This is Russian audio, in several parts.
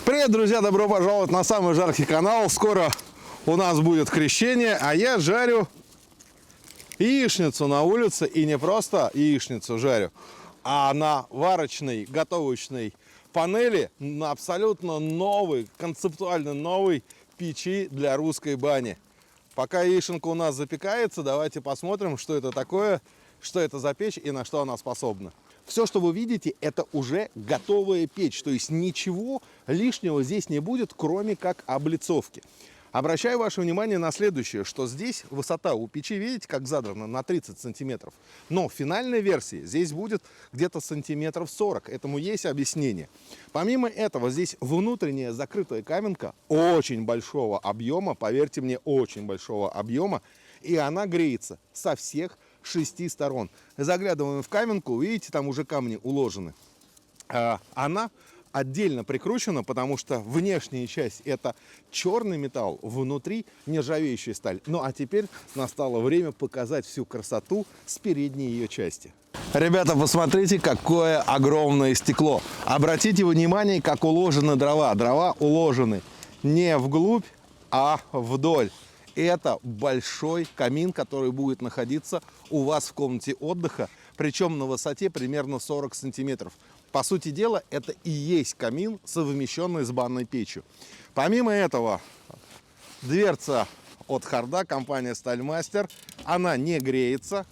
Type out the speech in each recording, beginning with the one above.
Привет, друзья! Добро пожаловать на самый жаркий канал. Скоро у нас будет крещение, а я жарю яичницу на улице. И не просто яичницу жарю, а на варочной, готовочной панели на абсолютно новой, концептуально новой печи для русской бани. Пока яишенка у нас запекается, давайте посмотрим, что это такое, что это за печь и на что она способна. Все, что вы видите, это уже готовая печь, то есть ничего лишнего здесь не будет, кроме как облицовки. Обращаю ваше внимание на следующее, что здесь высота у печи, видите, как задрана, на 30 сантиметров. Но в финальной версии здесь будет где-то сантиметров 40, этому есть объяснение. Помимо этого, здесь внутренняя закрытая каменка очень большого объема, поверьте мне, очень большого объема, и она греется со всех 6 сторон. Заглядываем в каменку, видите, там уже камни уложены. Она отдельно прикручена, потому что внешняя часть это черный металл, внутри нержавеющая сталь. Ну а теперь настало время показать всю красоту с передней ее части. Ребята, посмотрите, какое огромное стекло. Обратите внимание, как уложены дрова. Дрова уложены не вглубь, а вдоль. Это большой камин, который будет находиться у вас в комнате отдыха, причем на высоте примерно 40 сантиметров. По сути дела, это и есть камин, совмещенный с банной печью. Помимо этого, дверца от Харда, компания Стальмастер, она не греется,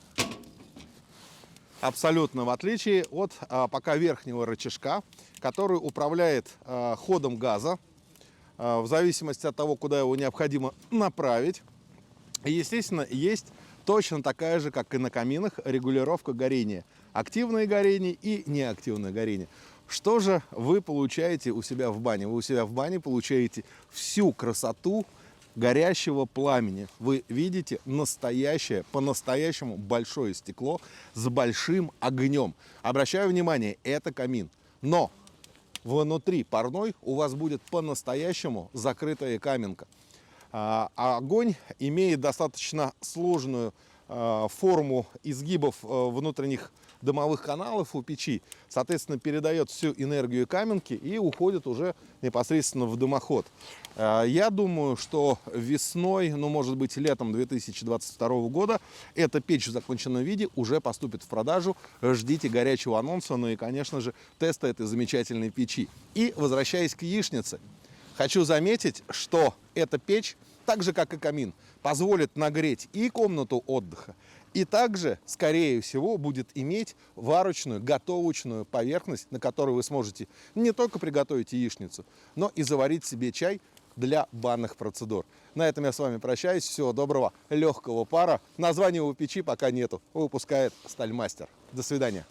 абсолютно в отличие от пока верхнего рычажка, который управляет ходом газа, в зависимости от того, куда его необходимо направить. И, естественно, есть точно такая же, как и на каминах, регулировка горения. Активное горение и неактивное горение. Что же вы получаете у себя в бане? Вы у себя в бане получаете всю красоту горящего пламени. Вы видите настоящее, по-настоящему большое стекло с большим огнем. Обращаю внимание, это камин. Но внутри парной у вас будет по-настоящему закрытая каменка. Огонь имеет достаточно сложную форму изгибов внутренних дымовых каналов у печи. Соответственно, передает всю энергию каменки и уходит уже непосредственно в дымоход. Я думаю, что весной, ну может быть летом 2022 года, эта печь в законченном виде уже поступит в продажу. Ждите горячего анонса, ну и, конечно же, теста этой замечательной печи. И возвращаясь к яичнице, хочу заметить, что эта печь, так же как и камин, позволит нагреть и комнату отдыха, и также, скорее всего, будет иметь варочную, готовочную поверхность, на которой вы сможете не только приготовить яичницу, но и заварить себе чай для банных процедур. На этом я с вами прощаюсь. Всего доброго, легкого пара. Названия у печи пока нету. Выпускает Стальмастер. До свидания.